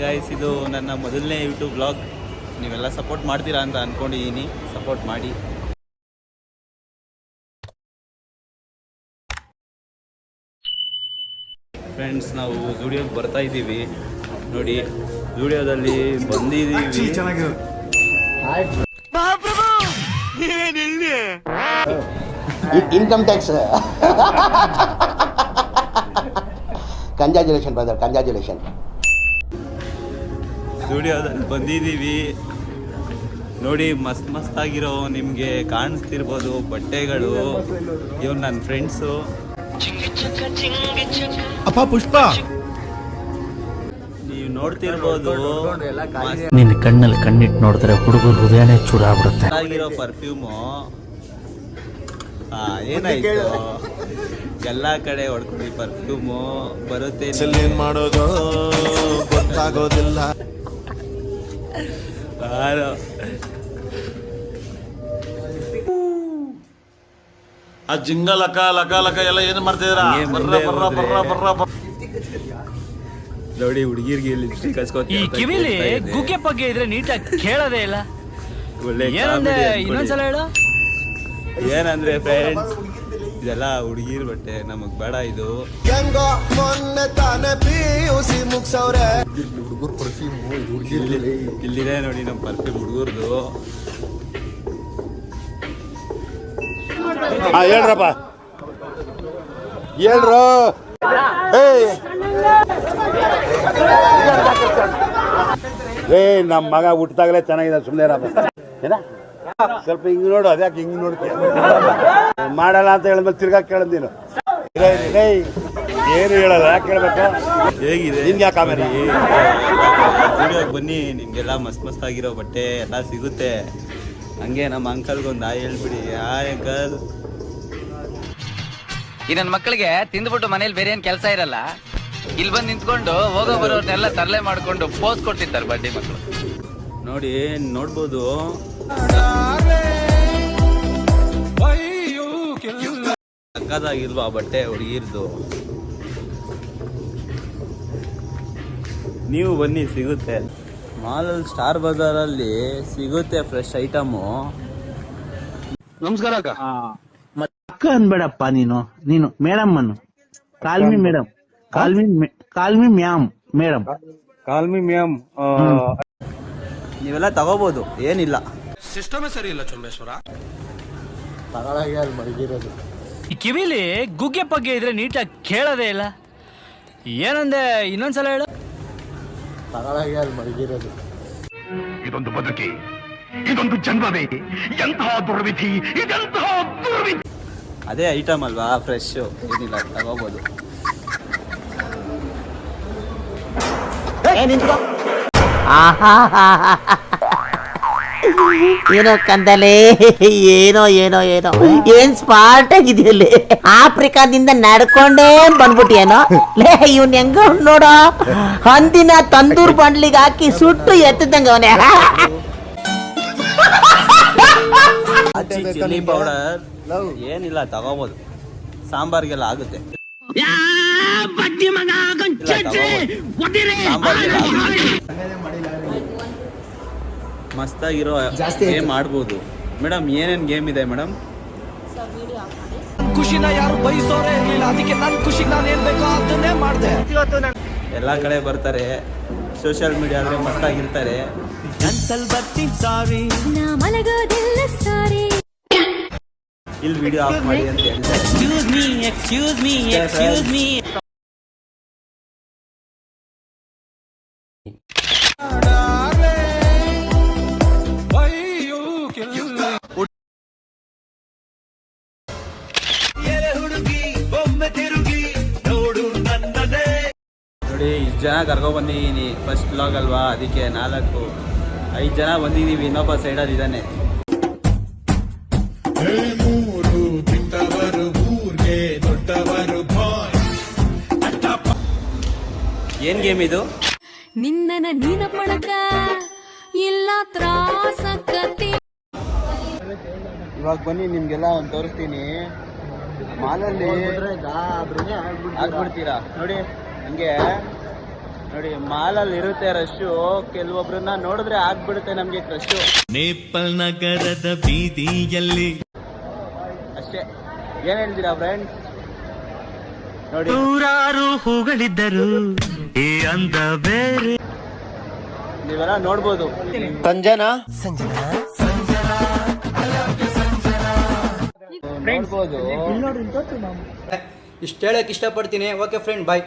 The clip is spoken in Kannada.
ಗೈಸ್, ಇದು ನನ್ನ ಮೊದಲನೇ ಯೂಟ್ಯೂಬ್ ಬ್ಲಾಗ್. ನೀವೆಲ್ಲ ಸಪೋರ್ಟ್ ಮಾಡ್ತೀರಾ ಅಂತ ಅಂದ್ಕೊಂಡಿದ್ದೀನಿ. ಸಪೋರ್ಟ್ ಮಾಡಿ. ಫ್ರೆಂಡ್ಸ್, ನಾವು ಜುಡಿಯೋಗೆ ಬರ್ತಾ ಇದ್ದೀವಿ. ನೋಡಿ, ಜುಡಿಯೋದಲ್ಲಿ ಬಂದಿದ್ದೀವಿ. Income tax. Congratulation brother, congratulation. ಸ್ಟುಡಿಯೋದಲ್ಲಿ ಬಂದಿದ್ದೀವಿ. ನೋಡಿ, ಮಸ್ತ್ ಆಗಿರೋ ನಿಮಗೆ ಕಾಣಿಸ್ತಿರ್ಬೋದು ಬಟ್ಟೆಗಳು. ಇವ್ರು ನನ್ನ ಫ್ರೆಂಡ್ಸು. ಅಪ್ಪ ಪುಷ್ಪ, ನೀವು ನೋಡ್ತಿರ್ಬೋದು. ನಿನ್ನ ಕಣ್ಣಲ್ಲಿ ಕಣ್ಣಿಟ್ಟು ನೋಡಿದ್ರೆ ಹುಡುಗರು ಹೃದಯನೇ ಚೂರಾಗ್ಬಿಡುತ್ತೆ. ಆಗಿರೋ ಪರ್ಫ್ಯೂಮು ಏನಾಯ್ತು, ಎಲ್ಲ ಕಡೆ ಹೊಡ್ಕೊಂಡು ಪರ್ಫ್ಯೂಮು ಬರುತ್ತೆ. ಏನ್ ಮಾಡೋದು ಗೊತ್ತಾಗೋದಿಲ್ಲ. ಆ ಜಿಂಗ ಲಕ ಲಕ ಲಕ ಎಲ್ಲ ಏನ್ ಮಾಡ್ತಿದ್ರ? ನೋಡಿ, ಹುಡುಗಿರ್ಗೆ ಲಿಪ್ಸ್ಟಿಕ್ ಈ ಕಿವಿಲಿ ಗುಗ್ಗೆ ಪಗ್ಗೆ ಇದ್ರೆ ನೀಟಾಗಿ ಕೇಳೋದೇ ಇಲ್ಲ. ಒಳ್ಳೆ ಇನ್ನೊಂದ್ಸಲ ಹೇಳು. ಏನಂದ್ರೆ ಫ್ರೆಂಡ್ಸ್, ಇದೆಲ್ಲ ಹುಡುಗಿರ್ ಬಟ್ಟೆ, ನಮಗ್ ಬೇಡ ಇದು. ಇಲ್ಲಿದೆ ನೋಡಿ ನಮ್ಮ ಪರ್ಫ್ಯೂಮ್ ಹುಡುಗರ್ದು. ಹೇಳ್ರಪ್ಪ, ಹೇಳ್ರು. ನಮ್ಮ ಮಗ ಹುಟ್ಟಿದಾಗಲೇ ಚೆನ್ನಾಗಿದೆ. ಸುಮ್ಮನೆ ಏನ ಸ್ವಲ್ಪ ಹಿಂಗ್ ನೋಡು. ಅದ್ಯಾಕೆ ಹಿಂಗ್ ನೋಡ್ತೀಯ? ಮಾಡಲ್ಲ ಅಂತ ಹೇಳಿದ್ಮೇಲೆ ತಿರ್ಗಾ ಕೇಳದ್ ನೀನು. ಏನು ಹೇಳಲ್ಲ, ಯಾಕೆ ಹೇಳ್ಬೇಕು? ಹೇಗಿದೆ ನಿನ್ಗೆ ಯಾಕೆ ಆಮೇಲೆ ವಿಡಿಯೋಗೆ ಬನ್ನಿ, ನಿಮ್ಗೆಲ್ಲ ಮಸ್ತ್ ಆಗಿರೋ ಬಟ್ಟೆ ಎಲ್ಲ ಸಿಗುತ್ತೆ. ಹಂಗೆ ನಮ್ಮ ಅಂಕಲ್ಗೊಂದು ಆಯ್ ಹೇಳ್ಬಿಡಿ. Hi uncle. ಈ ನನ್ನ ಮಕ್ಕಳಿಗೆ ತಿಂದ್ಬಿಟ್ಟು ಮನೇಲಿ ಬೇರೆ ಏನ್ ಕೆಲಸ ಇರಲ್ಲ, ಇಲ್ಲಿ ಬಂದು ನಿಂತ್ಕೊಂಡು ಹೋಗೋ ಬರೋರ್ನೆಲ್ಲ ತರಲೆ ಮಾಡ್ಕೊಂಡು ಪೋಸ್ ಕೊಡ್ತಿರ್ತಾರೆ ಬಡ್ಡಿ ಮಕ್ಕಳು. ನೋಡಿ, ನೋಡ್ಬೋದು. ಸಕ್ಕತ್ತಾಗಿಲ್ವಾ ಬಟ್ಟೆ ಹುಡುಗಿರ್ದು? ನೀವು ಬನ್ನಿ, ಸಿಗುತ್ತೆ. ಮಾಲಲ್ಲಿ ಸ್ಟಾರ್ ಬಜಾರಲ್ಲಿ ಸಿಗುತ್ತೆ ಫ್ರೆಶ್ ಐಟಮು. ನಮಸ್ಕಾರ ಅಕ್ಕ. ಅಕ್ಕ ಅನ್ಬೇಡಪ್ಪ, ನೀನು ಮೇಡಮ್ ಅನ್ನು. Call me madam, call me ma'am madam, call me ma'am. ನೀವೆಲ್ಲ ತಗೋಬಹುದು, ಏನಿಲ್ಲ. ಸಿಸ್ಟಮೇ ಸರಿ ಇಲ್ಲ ಚೊಂಬೇಶ್ವರ. ಈ ಕಿವಿಲಿ ಗುಗ್ಗೆ ಪಗ್ಗೆ ಇದ್ರೆ ನೀಟಾಗಿ ಕೇಳೋದೇ ಇಲ್ಲ. ಏನಂದೆ, ಇನ್ನೊಂದ್ಸಲ ಹೇಳು. ಇದೊಂದು ಬದುಕಿ, ಇದೊಂದು ಜನ್ಮವೇ, ಎಂತಹ ದುರ್ವಿಧಿ, ಇದೆಂತಹ ದುರ್ವಿಧಿ. ಅದೇ ಐಟಮ್ ಅಲ್ವಾ, ಫ್ರೆಶ್, ಏನಿಲ್ಲ, ತಗೋಬಹುದು. ಏನೋ ಕಂದಲೆ, ಏನೋ ಏನೋ ಏನೋ ಏನ್ ಸ್ಮಾರ್ಟ್ ಆಗಿದೆಯಲ್ಲಿ. ಆಫ್ರಿಕಾದಿಂದ ನಡ್ಕೊಂಡೇ ಬಂದ್ಬಿಟ್ಟಿಯೇನೋ. ಲೇ, ಇವ್ನ ಹೆಂಗ ನೋಡೋ, ಹಂದಿನ ತಂದೂರ್ ಬಂಡ್ಲಿಗೆ ಹಾಕಿ ಸುಟ್ಟು ಎತ್ತದಂಗ ಅವನೇ. ಚಿಲ್ಲಿ ಪೌಡರ್ ಏನಿಲ್ಲ, ತಗೋಬಹುದು. ಸಾಂಬಾರ್ಗೆಲ್ಲ ಆಗುತ್ತೆ. ಮಸ್ತಾಗಿರೋ ಗೇಮ್ ಆಡ್ಬೋದು. ಮೇಡಮ್, ಏನೇನ್ ಗೇಮ್ ಇದೆ ಮೇಡಮ್? ಖುಷಿನ ಯಾರು ಬಯಸೋರೇ ಇರ್ಲಿಲ್ಲ, ಅದಕ್ಕೆ ನನ್ ಖುಷಿ ನಾನು ಏನ್ ಬೇಕೋ ಅದನ್ನೇ ಮಾಡಿದೆ. ಎಲ್ಲಾ ಕಡೆ ಬರ್ತಾರೆ, ಸೋಷಿಯಲ್ ಮೀಡಿಯಾ ಆದ್ರೆ ಮಸ್ತಾಗಿರ್ತಾರೆ. ಇಲ್ಲಿ ವಿಡಿಯೋ ಆಫ್ ಮಾಡಿ ಅಂತ ಹೇಳ್ತಾರೆ. Excuse me. ನೋಡಿ, ಇಷ್ಟು ಜನ ಕರ್ಕೊಬಂದಿದ್ದೀನಿ. ಫಸ್ಟ್ ಬ್ಲಾಗ್ ಅಲ್ವಾ, ಅದಕ್ಕೆ 4-5 ಜನ ಬಂದಿದ್ದೀವಿ. ಇನ್ನೊಬ್ಬ ಸೈಡಲ್ಲಿ ಇದ್ದಾನೆ. ಏನ್ ಗೇಮ್ ಇದು? ನಿನ್ನ ನೀನ ಪಡಕ ಇಲ್ಲ ತ್ರಾಸಕತಿ. ಇವಾಗ ಬನ್ನಿ, ನಿಮ್ಗೆಲ್ಲ ಒಂದು ತೋರಿಸ್ತೀನಿ. ಮಾಲಲ್ಲಿ ಆಗ್ಬಿಡ್ತೀರಾ ನೋಡಿ, ಹಂಗೆ ನೋಡಿ ಮಾಲಲ್ಲಿ ಇರುತ್ತೆ ರಶ್ಶು, ಕೆಲವೊಬ್ರನ್ನ ನೋಡಿದ್ರೆ ಆಗ್ಬಿಡುತ್ತೆ ನಮ್ಗೆ ಕ್ರಶ್ಶು. ನೇಪಾಲ್ ನಗರದ ಬೀದಿಯಲ್ಲಿ ಅಷ್ಟೇ. ಏನ್ ಹೇಳ್ತೀರಾ ಫ್ರೆಂಡ್? ನೋಡಿ ನೂರಾರು ಹೂಗಳಿದ್ದರು ಈ ಅಂದ ಬೇರೆ. ನೀವೆಲ್ಲ ನೋಡ್ಬೋದು. ನೋಡ್ಬೋದು. ಇಷ್ಟು ಹೇಳಕ್ ಇಷ್ಟಪಡ್ತೀನಿ. ಓಕೆ ಫ್ರೆಂಡ್, ಬಾಯ್.